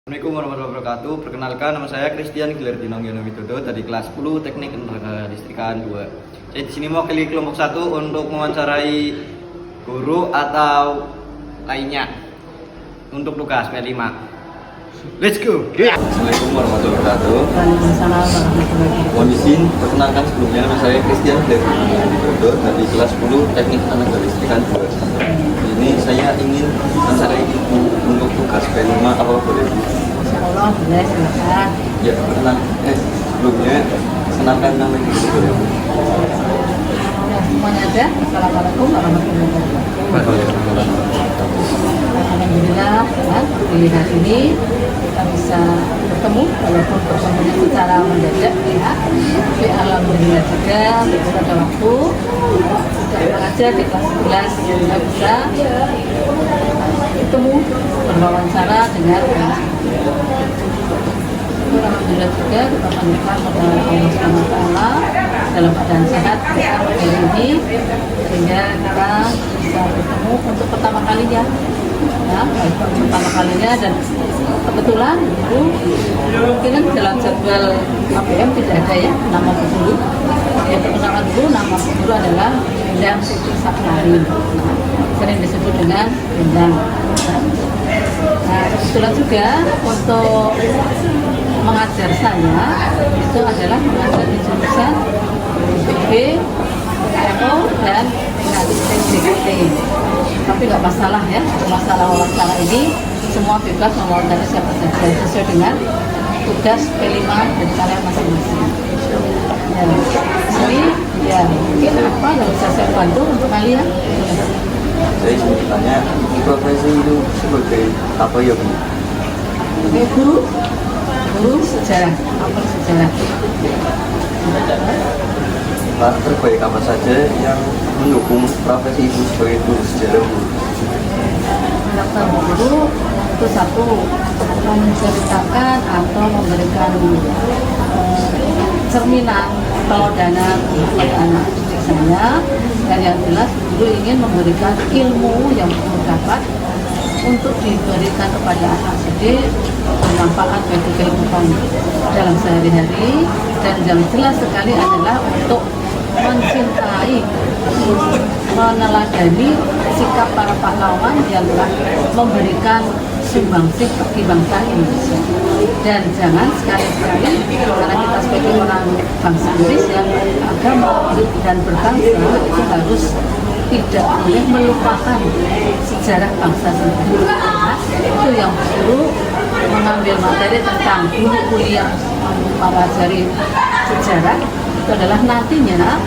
Assalamualaikum warahmatullahi wabarakatuh. Perkenalkan, nama saya Christian Gilardino Ngyono Widodo dari kelas 10 Teknik Listrikan 2. Saya di sini mewakili kelompok 1 untuk mewawancarai guru atau lainnya untuk tugas P5. Let's go. Assalamualaikum warahmatullahi wabarakatuh. Waalaikumsalam warahmatullahi wabarakatuh. Mohon izin perkenalkan sebelumnya, nama saya Christian Gilardino Ngyono Widodo dari kelas 10 Teknik Listrikan 2. Ini saya ingin mencari untuk tugas P5, apa boleh? Insyaallah boleh, silakan. Ya, sebelumnya kenalkan nama ibu boleh? Ya, semuanya ada. Assalamualaikum warahmatullahi wabarakatuh. Alhamdulillah, ya, di hari ini kita bisa bertemu walaupun bertemunya secara mendadak ya. Tapi alhamdulillah juga pada waktu tidak mengajar di kelas 11 kita bisa bertemu berwawancara dengan anak. Alhamdulillah juga kita panjatkan kepada Allah SWT dalam keadaan sehat hari ini sehingga kita bisa bertemu untuk pertama kalinya ya, pertama kalinya. Dan kebetulan itu kemungkinan dalam jadwal APM tidak ada ya nama guru. Yang pertama dulu nama guru adalah Endang Siti Sapnari, sering disebut dengan Endang. Nah, kebetulan juga untuk mengajar saya itu adalah mengajar di jurusan BB, PMO dan TKT. Tapi nggak masalah ya, masalah wawancara ini semua bebas mewawancara siapa saja sesuai dengan tugas P5 dari kalian masing-masing. Ya, sini ya mungkin apa yang bisa saya bantu untuk kalian? Saya ingin bertanya, profesi itu sebagai apa ya Bu? Sebagai guru sejarah, apa sejarah? Pak, terbaik apa saja yang mendukung profesi ibu sebagai guru sejarah Bu? Daftar guru itu satu menceritakan atau memberikan cerminan teladanan kepada anak didik saya, dan yang jelas guru ingin memberikan ilmu yang dapat untuk diberikan kepada anak didik bermanfaat bagi kehidupan dalam sehari-hari. Dan yang jelas sekali adalah untuk mencintai, meneladani sikap para pahlawan yang telah memberikan sumbangsih bagi bangsa Indonesia. Dan jangan sekali-sekali, karena kita sebagai orang bangsa Indonesia, agama dan berbangsa itu harus tidak boleh melupakan sejarah bangsa sendiri. Nah, itu yang perlu mengambil materi tentang guru kuliah mempelajari sejarah itu adalah nantinya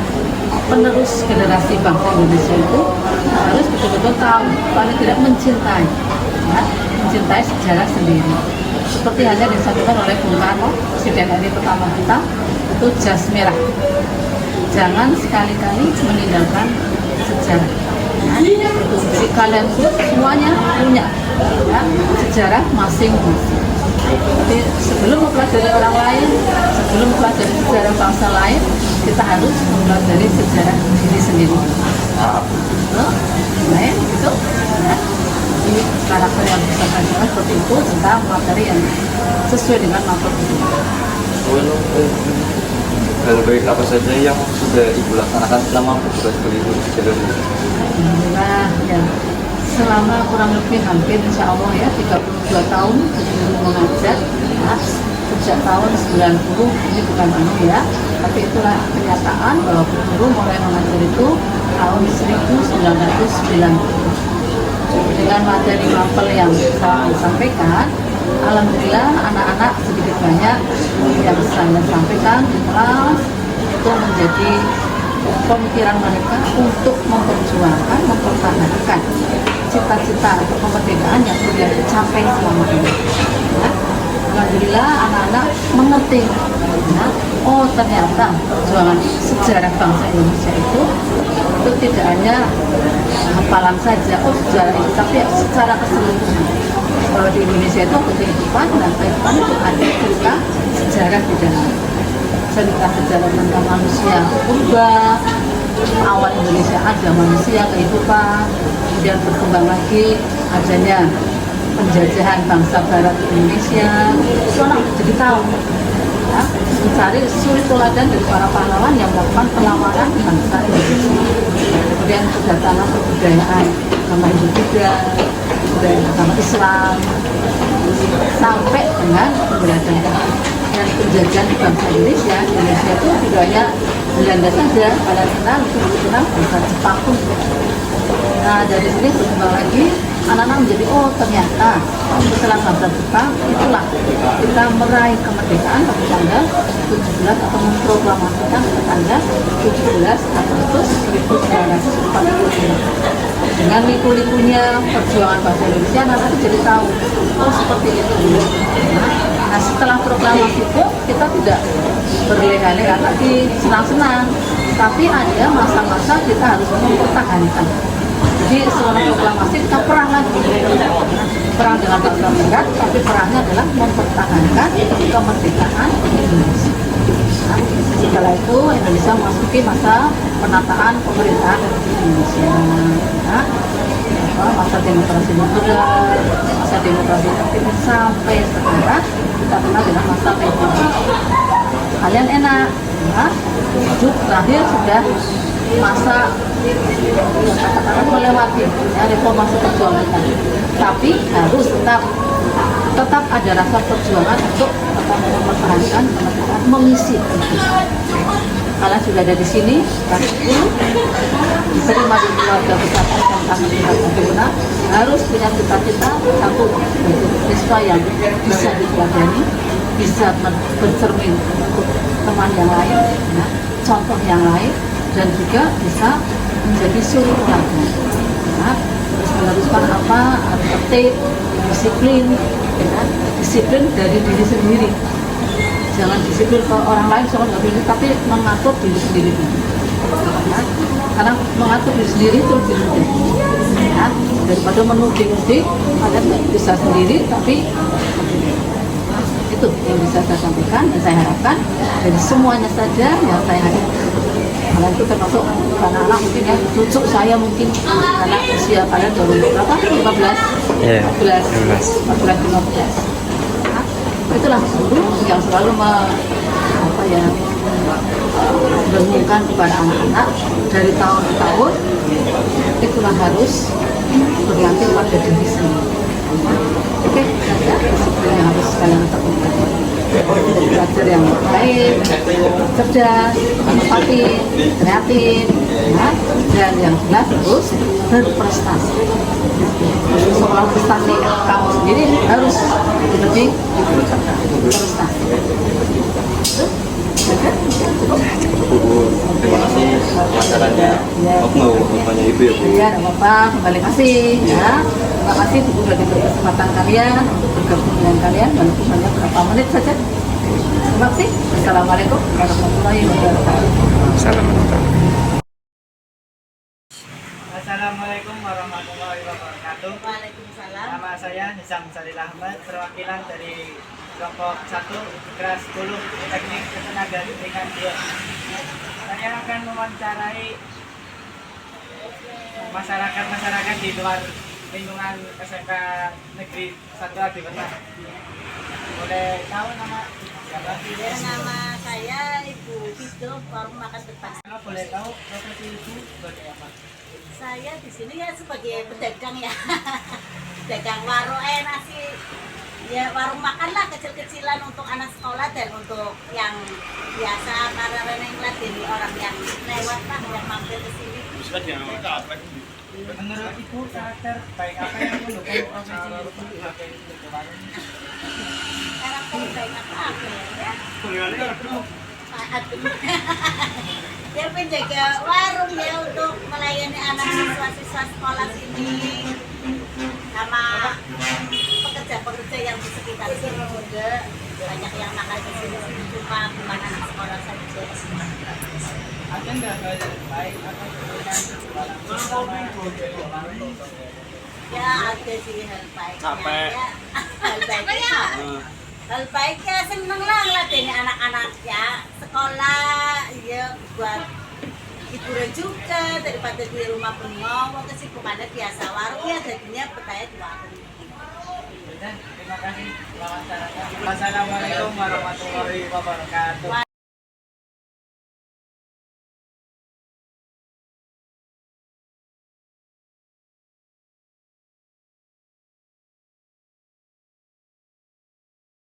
penerus generasi bangsa Indonesia itu harus betul-betul tahu, paling tidak mencintai, ya, mencintai sejarah sendiri. Seperti hanya disampaikan oleh Bung Karno, Presiden RI pertama kita, itu jas merah. Jangan sekali-kali meninggalkan sejarah. Ya, jadi kalian semuanya punya ya, sejarah masing-masing. Jadi sebelum mempelajari orang lain, sebelum mempelajari sejarah bangsa lain, kita harus mempelajari sejarah diri sendiri. Baik, gitu. Ya. Jadi karakter yang bisa saya seperti itu tentang materi yang sesuai dengan materi. Hal baik apa saja yang sudah ibu laksanakan selama bertugas sebagai guru sejarah? Alhamdulillah ya. Selama kurang lebih hampir insya Allah ya 32 tahun guru mengajar ya. Sejak tahun 90 ini bukan ya, tapi itulah kenyataan bahwa guru mulai mengajar itu tahun 1990. Dengan materi mapel yang saya sampaikan, alhamdulillah anak-anak sedikit banyak yang saya sampaikan di kelas itu menjadi pemikiran mereka untuk memperjuangkan, mempertahankan cita-cita atau kemerdekaan yang sudah dicapai selama ini. Ya. Alhamdulillah anak-anak mengerti, ya, oh ternyata perjuangan sejarah bangsa Indonesia itu tidak hanya hafalan saja, oh sejarah itu, tapi secara keseluruhan. Kalau di Indonesia itu kehidupan dan kehidupan itu ada cerita sejarah di dalam. Cerita sejarah tentang manusia purba, awal Indonesia ada manusia kehidupan, kemudian berkembang lagi adanya penjajahan bangsa Barat di Indonesia, itu anak jadi tahu. Ya, mencari suri teladan dari para pahlawan yang melakukan perlawanan bangsa Indonesia. Kemudian kedatangan kebudayaan agama Hindu-Buddha, budaya agama Islam, sampai dengan keberadaan dan penjajahan bangsa Indonesia. Indonesia itu tidak hanya Belanda saja, kalian kenal, kenal bangsa Jepang pun. Nah, dari sini berkembang lagi, anak-anak menjadi, oh ternyata setelah bangsa Jepang, itulah kita meraih kemerdekaan pada tanggal 17 atau memproklamasikan pada tanggal 17 Agustus 1945. Dengan liku-likunya perjuangan bangsa Indonesia, anak-anak itu jadi tahu, oh seperti itu. Nah, setelah proklamasi itu, kita tidak berleha-leha, tapi senang-senang. Tapi ada masa-masa kita harus mempertahankan. Jadi setelah proklamasi kita perang lagi, perang dengan bangsa berat, tapi perangnya adalah mempertahankan kemerdekaan Indonesia. Nah, setelah itu Indonesia memasuki masa penataan pemerintahan Republik Indonesia. Nah, masa demokrasi liberal, masa demokrasi aktif sampai sekarang kita kenal dengan masa republik. Kalian enak, ya? Hidup terakhir sudah masa katakan melewati ya, reformasi perjuangan tadi, tapi harus tetap ada rasa perjuangan untuk tetap mempertahankan kemerdekaan, mengisi itu. Kalian sudah ada di sini, kelas 10, diterima di keluarga besar SMK Negeri harus punya cita-cita satu, siswa yang bisa diteladani, bisa bercermin untuk teman yang lain, ya, contoh yang lain, dan juga bisa menjadi suri teladan. Ya, terus meneruskan apa, harus tertib, disiplin, ya, disiplin dari diri sendiri. Jangan disiplin ke orang lain, soal nggak bisa, tapi mengatur diri sendiri. Ya, karena mengatur diri sendiri itu lebih mudah. Ya, daripada menuding-nuding, kalian nggak bisa sendiri, tapi itu yang bisa saya sampaikan dan saya harapkan dari semuanya saja yang saya hadirkan. Kalian itu termasuk anak-anak mungkin ya, cucu saya mungkin karena usia kalian baru berapa? 15? Yeah, 14, 15. Nah, itulah guru yang selalu mendengungkan kepada anak-anak dari tahun ke tahun, itulah harus berlatih pada diri sendiri. Oke, saja disiplin yang harus kalian lakukan. Belajar yang baik, cerdas, empati, kreatif, ya, dan yang jelas terus berprestasi. Soal prestasi kamu sendiri harus lebih berprestasi. Terima kasih acaranya. Aku mau bertanya ibu ya, Bu. Iya, tidak apa-apa. Kembali kasih ya. Terima kasih Bu sudah diberi kesempatan kalian untuk bergabung dengan kalian walaupun hanya berapa menit saja. Terima kasih. Assalamualaikum warahmatullahi wabarakatuh. Assalamualaikum warahmatullahi wabarakatuh. Waalaikumsalam. Nama saya Nizam Salil Ahmad, perwakilan dari kelompok 1 kelas 10 Teknik Ketenaga Listrikan 2. Saya akan mewawancarai masyarakat di luar lingkungan SMK Negeri 1 Adiwerna. Boleh tahu nama siapa? Ya, nama saya Ibu Fido, Forum Makan Depan. Boleh tahu profesi ibu sebagai apa? Saya di sini ya sebagai pedagang ya, pedagang warung nasi, ya warung makan lah kecil-kecilan untuk anak sekolah dan untuk yang biasa para reneng ladeni orang yang lewat lah yang mampir ke sini. Menurut ibu karakter baik apa yang mendukung profesi ibu sebagai warung? Karakter baik apa ya? Dia penjaga warung ya untuk melayani anak siswa-siswa sekolah sini sama pekerja-pekerja yang di sekitar sini juga banyak yang makan di sini cuma bukan anak sekolah saja. Ada nggak hal baik atau kebaikan Ya ada sih hal baiknya ya. Hal baiknya seneng lah ngeladenin anak-anak ya sekolah ya buat hiburan juga daripada di rumah bengong kesibukannya biasa warung ya jadinya betahnya di warung. Dan terima kasih wawancaranya. Wassalamualaikum warahmatullahi wabarakatuh.